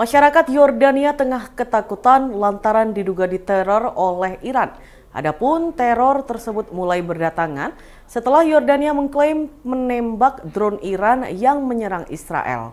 Masyarakat Yordania tengah ketakutan lantaran diduga diteror oleh Iran. Adapun teror tersebut mulai berdatangan setelah Yordania mengklaim menembak drone Iran yang menyerang Israel.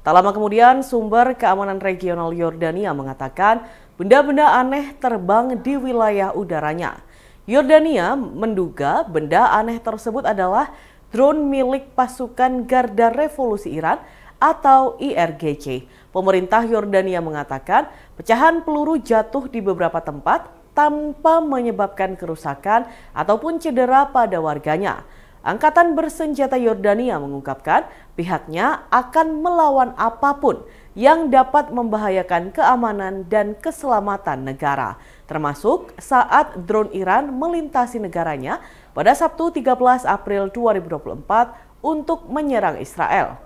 Tak lama kemudian, sumber keamanan regional Yordania mengatakan benda-benda aneh terbang di wilayah udaranya. Yordania menduga benda aneh tersebut adalah drone milik pasukan Garda Revolusi Iran atau IRGC. Pemerintah Yordania mengatakan pecahan peluru jatuh di beberapa tempat tanpa menyebabkan kerusakan ataupun cedera pada warganya. Angkatan bersenjata Yordania mengungkapkan pihaknya akan melawan apapun yang dapat membahayakan keamanan dan keselamatan negara, termasuk saat drone Iran melintasi negaranya pada Sabtu 13 April 2024 untuk menyerang Israel.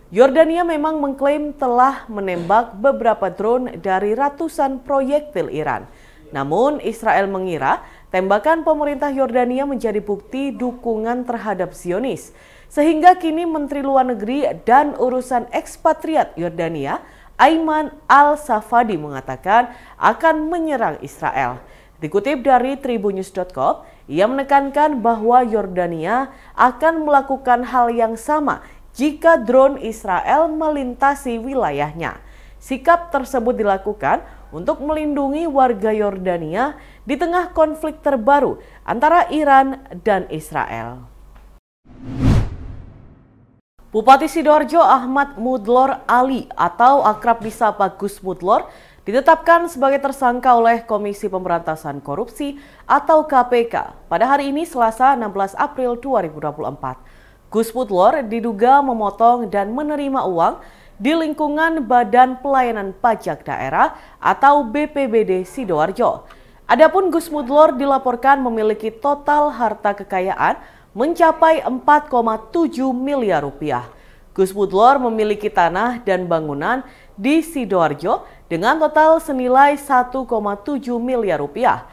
Yordania memang mengklaim telah menembak beberapa drone dari ratusan proyektil Iran. Namun Israel mengira tembakan pemerintah Yordania menjadi bukti dukungan terhadap Zionis. Sehingga kini Menteri Luar Negeri dan Urusan Ekspatriat Yordania, Ayman Al-Safadi mengatakan akan menyerang Israel. Dikutip dari Tribunnews.com, ia menekankan bahwa Yordania akan melakukan hal yang sama jika drone Israel melintasi wilayahnya. Sikap tersebut dilakukan untuk melindungi warga Yordania di tengah konflik terbaru antara Iran dan Israel. Bupati Sidoarjo Ahmad Mudlor Ali atau akrab disapa Gus Mudlor ditetapkan sebagai tersangka oleh Komisi Pemberantasan Korupsi atau KPK pada hari ini Selasa 16 April 2024. Gus Mudlor diduga memotong dan menerima uang di lingkungan Badan Pelayanan Pajak Daerah atau BPBD Sidoarjo. Adapun Gus Mudlor dilaporkan memiliki total harta kekayaan mencapai 4,7 miliar rupiah. Gus Mudlor memiliki tanah dan bangunan di Sidoarjo dengan total senilai 1,7 miliar rupiah.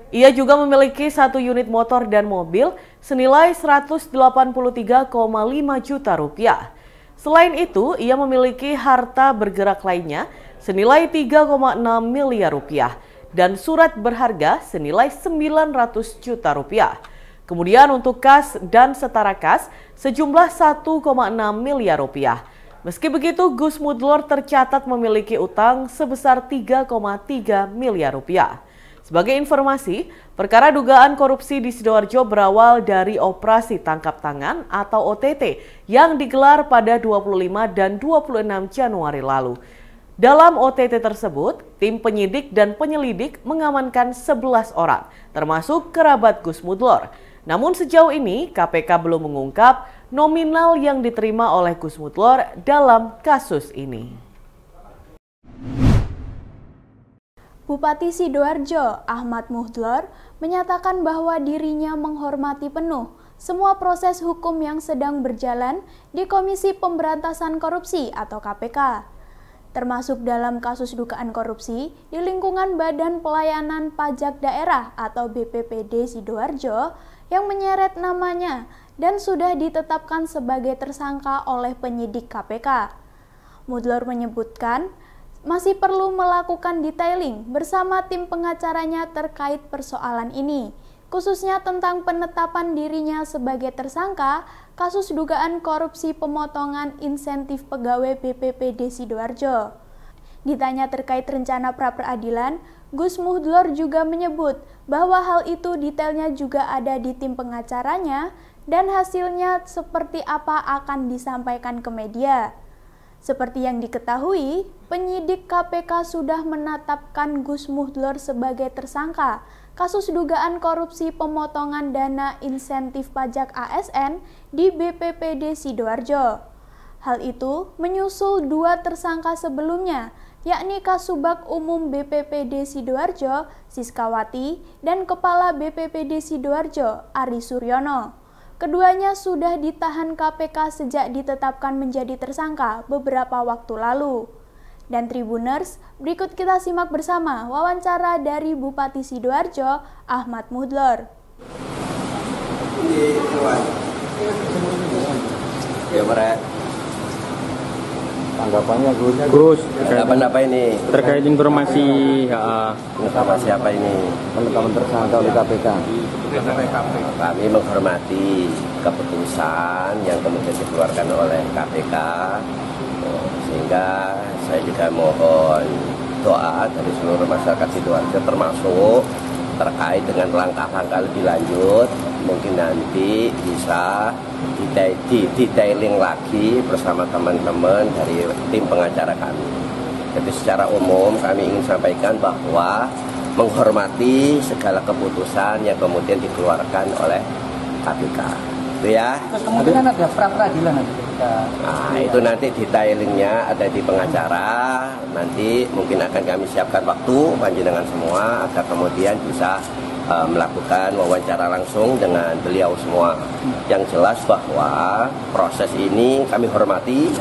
Ia juga memiliki 1 unit motor dan mobil senilai 183,5 juta rupiah. Selain itu, ia memiliki harta bergerak lainnya senilai 3,6 miliar rupiah dan surat berharga senilai 900 juta rupiah. Kemudian untuk kas dan setara kas sejumlah 1,6 miliar rupiah. Meski begitu, Gus Mudlor tercatat memiliki utang sebesar 3,3 miliar rupiah. Sebagai informasi, perkara dugaan korupsi di Sidoarjo berawal dari operasi tangkap tangan atau OTT yang digelar pada 25 dan 26 Januari lalu. Dalam OTT tersebut, tim penyidik dan penyelidik mengamankan 11 orang, termasuk kerabat Gus Mudlor. Namun sejauh ini, KPK belum mengungkap nominal yang diterima oleh Gus Mudlor dalam kasus ini. Bupati Sidoarjo Ahmad Mudlor menyatakan bahwa dirinya menghormati penuh semua proses hukum yang sedang berjalan di Komisi Pemberantasan Korupsi atau KPK, termasuk dalam kasus dugaan korupsi di lingkungan Badan Pelayanan Pajak Daerah atau BPPD Sidoarjo yang menyeret namanya dan sudah ditetapkan sebagai tersangka oleh penyidik KPK. Mudlor menyebutkan masih perlu melakukan detailing bersama tim pengacaranya terkait persoalan ini, khususnya tentang penetapan dirinya sebagai tersangka kasus dugaan korupsi pemotongan insentif pegawai BPPD Sidoarjo. Ditanya terkait rencana pra-peradilan, Gus Mudlor juga menyebut bahwa hal itu detailnya juga ada di tim pengacaranya dan hasilnya seperti apa akan disampaikan ke media. Seperti yang diketahui, penyidik KPK sudah menetapkan Gus Mudlor sebagai tersangka kasus dugaan korupsi pemotongan dana insentif pajak ASN di BPPD Sidoarjo. Hal itu menyusul 2 tersangka sebelumnya, yakni Kasubag Umum BPPD Sidoarjo, Siskawati, dan Kepala BPPD Sidoarjo, Ari Suryono. Keduanya sudah ditahan KPK sejak ditetapkan menjadi tersangka beberapa waktu lalu. Dan Tribuners, berikut kita simak bersama wawancara dari Bupati Sidoarjo, Ahmad Mudlor. Ya, Pak. Tanggapannya Gus. Tanggapan apa ini? Terkait informasi apa ini? Penetapan tersangka oleh KPK. Kami menghormati keputusan yang kemudian dikeluarkan oleh KPK, sehingga saya juga mohon doa dari seluruh masyarakat Sidoarjo, termasuk terkait dengan langkah-langkah lebih lanjut, mungkin nanti bisa detailing lagi bersama teman-teman dari tim pengacara kami. Jadi secara umum kami ingin sampaikan bahwa menghormati segala keputusan yang kemudian dikeluarkan oleh KPK. Itu ya. Kemungkinan ada pra-peradilan nanti. Nah, itu nanti detailingnya ada di pengacara. Nanti mungkin akan kami siapkan waktu panjenengan semua agar kemudian bisa melakukan wawancara langsung dengan beliau semua. Yang jelas bahwa proses ini kami hormati,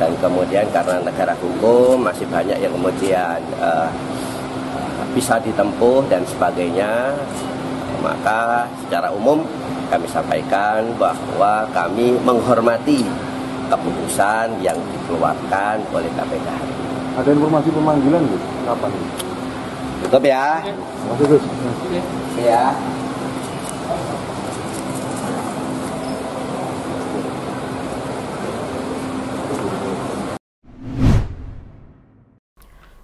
dan kemudian karena negara hukum masih banyak yang kemudian bisa ditempuh dan sebagainya, maka secara umum kami sampaikan bahwa kami menghormati keputusan yang dikeluarkan oleh KPK. Ada informasi pemanggilan Gus? Kapan? Cukup ya. Masih Gus. Ya.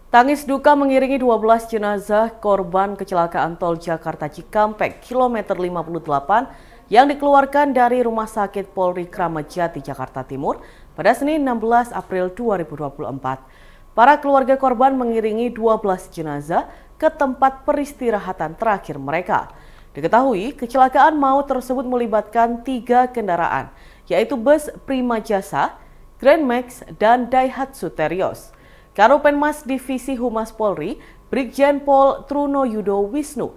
Tangis duka mengiringi 12 jenazah korban kecelakaan tol Jakarta Cikampek kilometer 58 yang dikeluarkan dari Rumah Sakit Polri Kramat Jati, Jakarta Timur pada Senin 16 April 2024. Para keluarga korban mengiringi 12 jenazah ke tempat peristirahatan terakhir mereka. Diketahui kecelakaan maut tersebut melibatkan 3 kendaraan, yaitu bus Prima Jasa, Grand Max, dan Daihatsu Terios. Karopenmas Divisi Humas Polri, Brigjen Pol Truno Yudo Wisnu,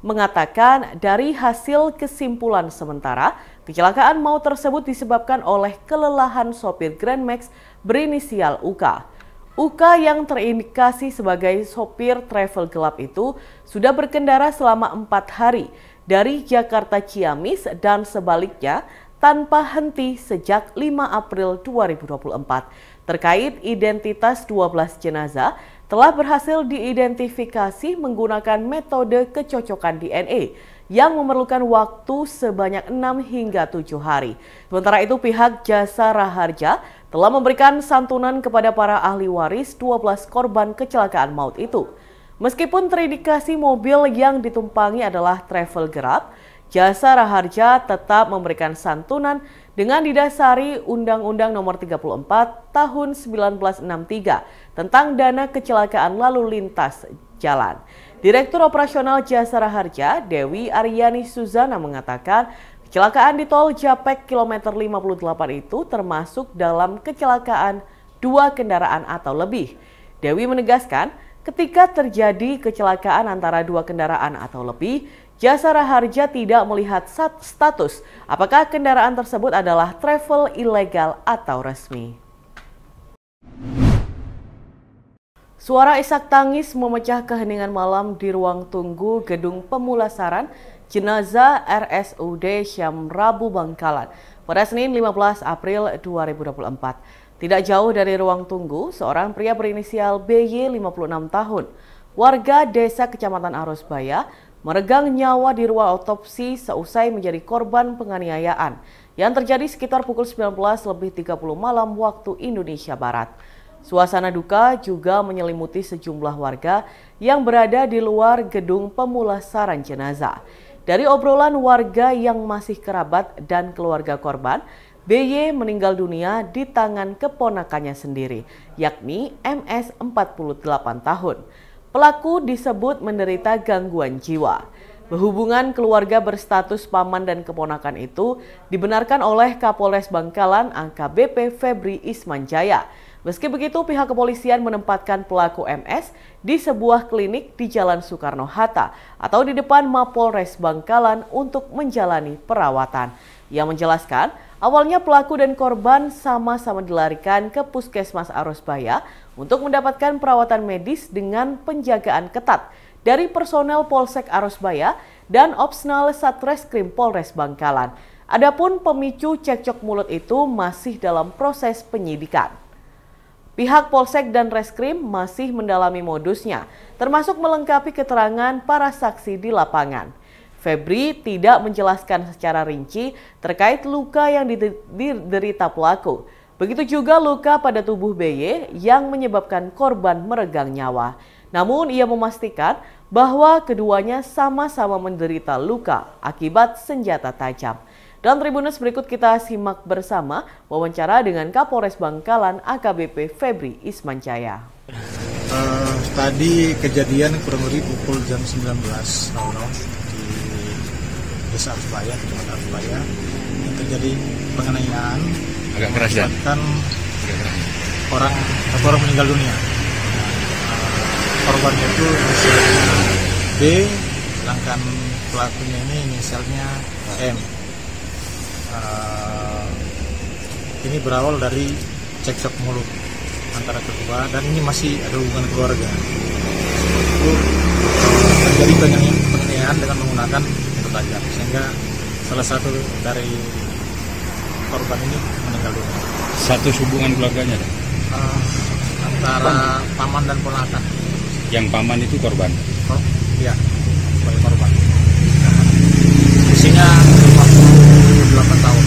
mengatakan dari hasil kesimpulan sementara, kecelakaan maut tersebut disebabkan oleh kelelahan sopir Grand Max berinisial UK. UK yang terindikasi sebagai sopir travel gelap itu sudah berkendara selama 4 hari dari Jakarta Ciamis dan sebaliknya tanpa henti sejak 5 April 2024. Terkait identitas 12 jenazah, telah berhasil diidentifikasi menggunakan metode kecocokan DNA yang memerlukan waktu sebanyak 6 hingga 7 hari. Sementara itu pihak Jasa Raharja telah memberikan santunan kepada para ahli waris 12 korban kecelakaan maut itu. Meskipun terindikasi mobil yang ditumpangi adalah travel gelap, Jasa Raharja tetap memberikan santunan dengan didasari Undang-Undang Nomor 34 Tahun 1963 tentang dana kecelakaan lalu lintas jalan. Direktur Operasional Jasa Raharja, Dewi Aryani Suzana mengatakan, kecelakaan di tol Japek kilometer 58 itu termasuk dalam kecelakaan 2 kendaraan atau lebih. Dewi menegaskan, ketika terjadi kecelakaan antara 2 kendaraan atau lebih, Jasa Raharja tidak melihat status apakah kendaraan tersebut adalah travel ilegal atau resmi. Suara isak tangis memecah keheningan malam di ruang tunggu Gedung Pemulasaran Jenazah RSUD Syam Rabu Bangkalan pada Senin 15 April 2024. Tidak jauh dari ruang tunggu, seorang pria berinisial BY 56 tahun, warga desa Kecamatan Arosbaya, meregang nyawa di ruang otopsi seusai menjadi korban penganiayaan yang terjadi sekitar pukul 19.30 malam waktu Indonesia Barat. Suasana duka juga menyelimuti sejumlah warga yang berada di luar gedung pemulasaran jenazah. Dari obrolan warga yang masih kerabat dan keluarga korban, BY meninggal dunia di tangan keponakannya sendiri, yakni MS 48 tahun. Pelaku disebut menderita gangguan jiwa. Hubungan keluarga berstatus paman dan keponakan itu dibenarkan oleh Kapolres Bangkalan AKBP Febri Ismanjaya. Meski begitu, pihak kepolisian menempatkan pelaku MS di sebuah klinik di Jalan Soekarno-Hatta atau di depan Mapolres Bangkalan untuk menjalani perawatan. Ia menjelaskan, awalnya pelaku dan korban sama-sama dilarikan ke Puskesmas Arosbaya untuk mendapatkan perawatan medis dengan penjagaan ketat dari personel Polsek Arosbaya dan Opsnal Satreskrim Polres Bangkalan. Adapun pemicu cekcok mulut itu masih dalam proses penyidikan. Pihak Polsek dan Reskrim masih mendalami modusnya, termasuk melengkapi keterangan para saksi di lapangan. Febri tidak menjelaskan secara rinci terkait luka yang diderita pelaku. Begitu juga luka pada tubuh BY yang menyebabkan korban meregang nyawa. Namun ia memastikan bahwa keduanya sama-sama menderita luka akibat senjata tajam. Dan Tribuners, berikut kita simak bersama wawancara dengan Kapolres Bangkalan AKBP Febri Ismanjaya. Tadi kejadian kurang lebih pukul jam 19.00 di Desa Arsbaya, Kecamatan Arsbaya, yang terjadi penganiayaan agak keras dan orang meninggal dunia. Korbannya itu B, sedangkan pelakunya ini inisialnya M. Ini berawal dari cekcok mulut antara kedua, dan ini masih ada hubungan keluarga. Itu terjadi penganiayaan dengan menggunakan senjata tajam, sehingga salah satu dari korban ini meninggal dunia. Status hubungan keluarganya? Antara paman dan ponakan. Yang paman itu korban? Oh, iya, sebagai korban. Usianya 58 tahun.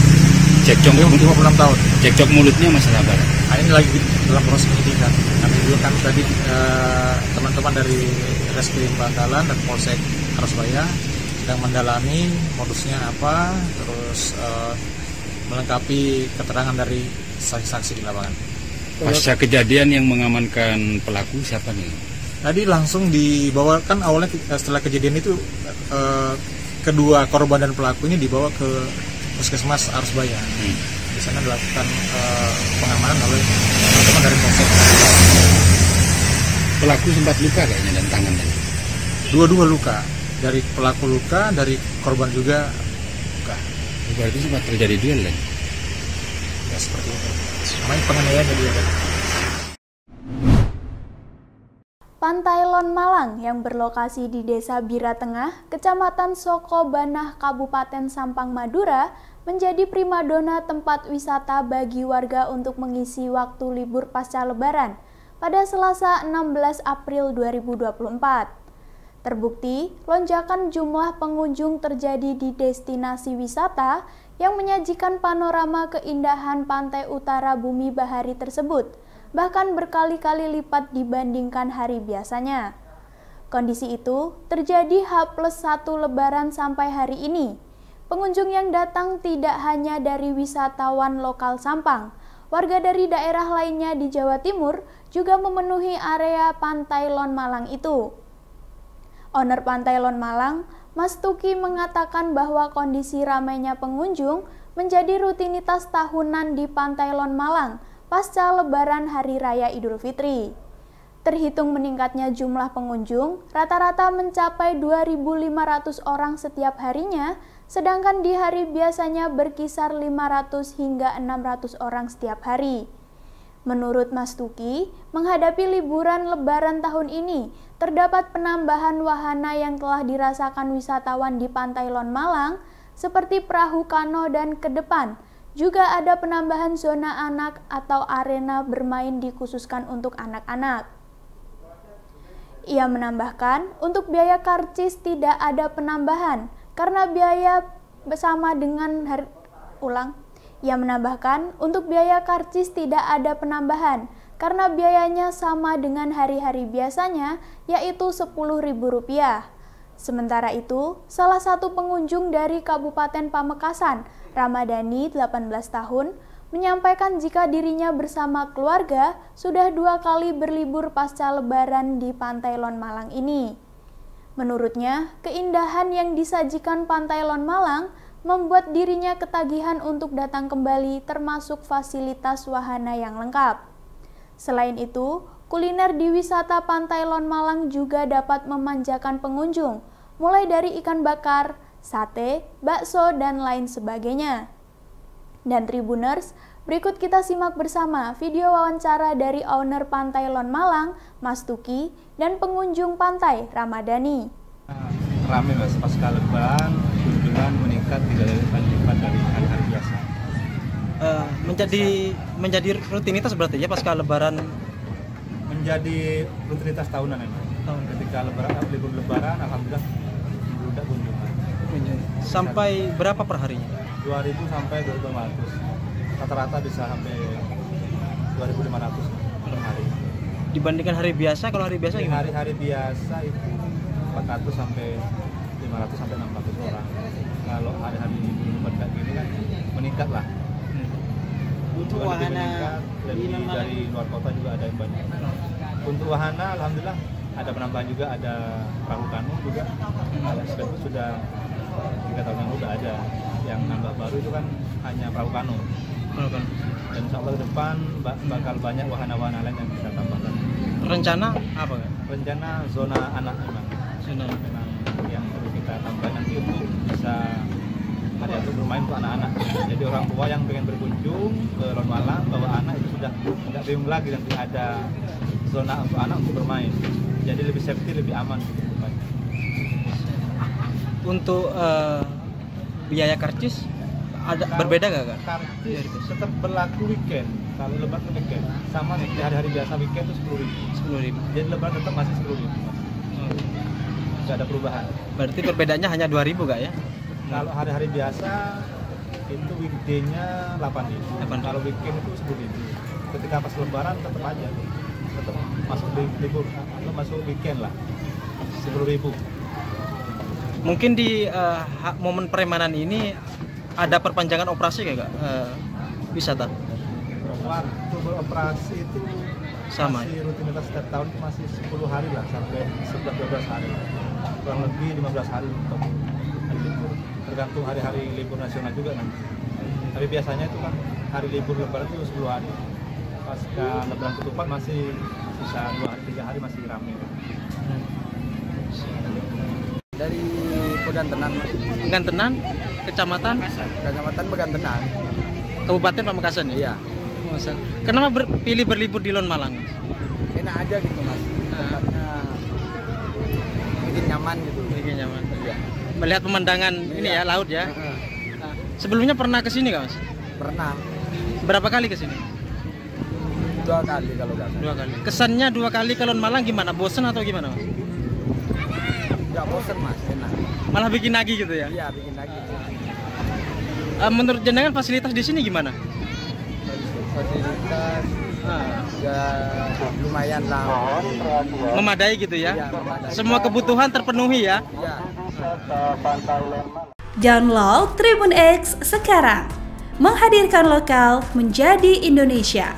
Cekcok 56 tahun. Cekcok mulutnya masalah apa? Nah, ini lagi dalam proses penyidikan. Kami juga kan tadi teman-teman dari Reskrim Bangkalan dan Polsek Arsbaya sedang mendalami modusnya apa, terus melengkapi keterangan dari saksi-saksi di lapangan. Pasca kejadian yang mengamankan pelaku siapa nih? Tadi langsung dibawakan awalnya setelah kejadian itu kedua korban dan pelaku ini dibawa ke Puskesmas Arsbaya. Di sana dilakukan pengamanan oleh teman-teman dari Polsek. Pelaku sempat luka kayaknya dan tangannya. Dua-dua luka. Dari pelaku luka, dari korban juga luka. Berarti sempat terjadi duel kan? Ya seperti itu. Namanya penganiayaan jadi ada. Pantai Lon Malang yang berlokasi di Desa Bira Tengah, Kecamatan Sokobanah, Kabupaten Sampang, Madura, menjadi primadona tempat wisata bagi warga untuk mengisi waktu libur pasca Lebaran pada Selasa 16 April 2024. Terbukti, lonjakan jumlah pengunjung terjadi di destinasi wisata yang menyajikan panorama keindahan pantai utara Bumi Bahari tersebut, bahkan berkali-kali lipat dibandingkan hari biasanya. Kondisi itu terjadi H+1 Lebaran sampai hari ini. Pengunjung yang datang tidak hanya dari wisatawan lokal Sampang, warga dari daerah lainnya di Jawa Timur juga memenuhi area Pantai Lon Malang itu. Owner Pantai Lon Malang, Mas Tuki, mengatakan bahwa kondisi ramainya pengunjung menjadi rutinitas tahunan di Pantai Lon Malang pasca Lebaran Hari Raya Idul Fitri. Terhitung meningkatnya jumlah pengunjung, rata-rata mencapai 2.500 orang setiap harinya, sedangkan di hari biasanya berkisar 500 hingga 600 orang setiap hari. Menurut Mas Tuki, menghadapi liburan Lebaran tahun ini, terdapat penambahan wahana yang telah dirasakan wisatawan di Pantai Lon Malang, seperti perahu kano dan ke depan. Juga ada penambahan zona anak atau arena bermain dikhususkan untuk anak-anak. Ia menambahkan, untuk biaya karcis tidak ada penambahan, karena biaya bersama dengan Ia menambahkan, untuk biaya karcis tidak ada penambahan, karena biayanya sama dengan hari-hari biasanya, yaitu Rp10.000. Sementara itu, salah satu pengunjung dari Kabupaten Pamekasan, Ramadhani, 18 tahun, menyampaikan jika dirinya bersama keluarga sudah 2 kali berlibur pasca Lebaran di Pantai Lon Malang ini. Menurutnya, keindahan yang disajikan Pantai Lon Malang membuat dirinya ketagihan untuk datang kembali, termasuk fasilitas wahana yang lengkap. Selain itu, kuliner di wisata Pantai Lon Malang juga dapat memanjakan pengunjung, mulai dari ikan bakar, sate, bakso, dan lain sebagainya. Dan Tribuners, berikut kita simak bersama video wawancara dari owner Pantai Lon Malang, Mas Tuki, dan pengunjung pantai, Ramadhani. Ramai Mas, pasca Lebaran, kunjungan meningkat 3 kali lipat dari hari-hari biasa. menjadi rutinitas berarti ya pasca Lebaran. Menjadi rutinitas tahunan ini. Ketika libur Lebaran, alhamdulillah membludak kunjungan. Sampai berapa per harinya? 2.000 sampai 2.500. Rata-rata bisa sampai 2.500 per hari. Dibandingkan hari biasa, kalau hari biasa gimana? Hari-hari biasa itu 400 sampai 500 sampai 600 orang. Kalau hari-hari libur kayak gini kan meningkat lah. Untuk juga wahana lebih dari luar kota juga ada yang banyak. Untuk wahana alhamdulillah ada penambahan juga, ada perahu kanu juga. Sudah 3 tahun yang udah ada. Yang nambah baru itu kan hanya perahu kanu. Dan insya Allah ke depan bakal banyak wahana-wahana lain yang kita tambahkan. Rencana apa kan? Rencana zona anak memang. Memang yang perlu kita tambah nanti untuk bisa area itu bermain untuk anak-anak. Jadi orang tua yang pengen berkunjung ke Lon Malang bawa anak itu sudah tidak bingung lagi, nanti ada zona untuk anak untuk bermain. Jadi lebih safety, lebih aman. Untuk biaya karcis ada berbeda nggak kak? Karcis tetap berlaku weekend. Kalau Lebaran weekend sama nih, di hari-hari biasa weekend itu 10.000. Jadi Lebaran tetap masih 10.000. Nggak ada perubahan. Berarti perbedaannya hanya 2.000 kak ya? Kalau hari-hari biasa itu weekday-nya 8.000. Kalau weekend itu 10.000. Ketika pas Lebaran tetap aja, tetap masuk libur, masuk weekend lah 10.000. Mungkin di momen peremanan ini ada perpanjangan operasi kayak wisata? Waktu beroperasi itu sama masih rutinitas setiap tahun itu masih 10 hari lah sampai 11-12 hari, kurang lebih 15 hari untuk hari libur, tergantung hari-hari libur nasional juga nanti. Tapi biasanya itu kan hari libur Lebaran itu 10 hari, pasca Lebaran Ketupat masih sisa 2-3 hari masih ramai. Dari Pegantenan, Mas. Pegantenan, Kecamatan Pegantenan. Kabupaten Pamekasan ya? Iya. Kenapa pilih berlibur di Lon Malang? Enak aja gitu, Mas. Tempatnya bikin nyaman gitu. Bikin nyaman. Iya. Melihat pemandangan ini ya, laut ya. Sebelumnya pernah ke sini nggak, Mas? Pernah. Berapa kali ke sini? 2 kali kalau nggak salah. 2 kali. Kesannya 2 kali ke Lon Malang gimana? Bosen atau gimana, Mas? Nggak bosen, Mas. Enak. Malah bikin lagi gitu ya? Iya, bikin lagi. Menurut jenengan fasilitas di sini gimana? Fasilitas ya lumayan lah. Memadai gitu ya? Iya, memadai. Semua kebutuhan terpenuhi ya? Iya. Download Tribun X sekarang. Menghadirkan lokal menjadi Indonesia.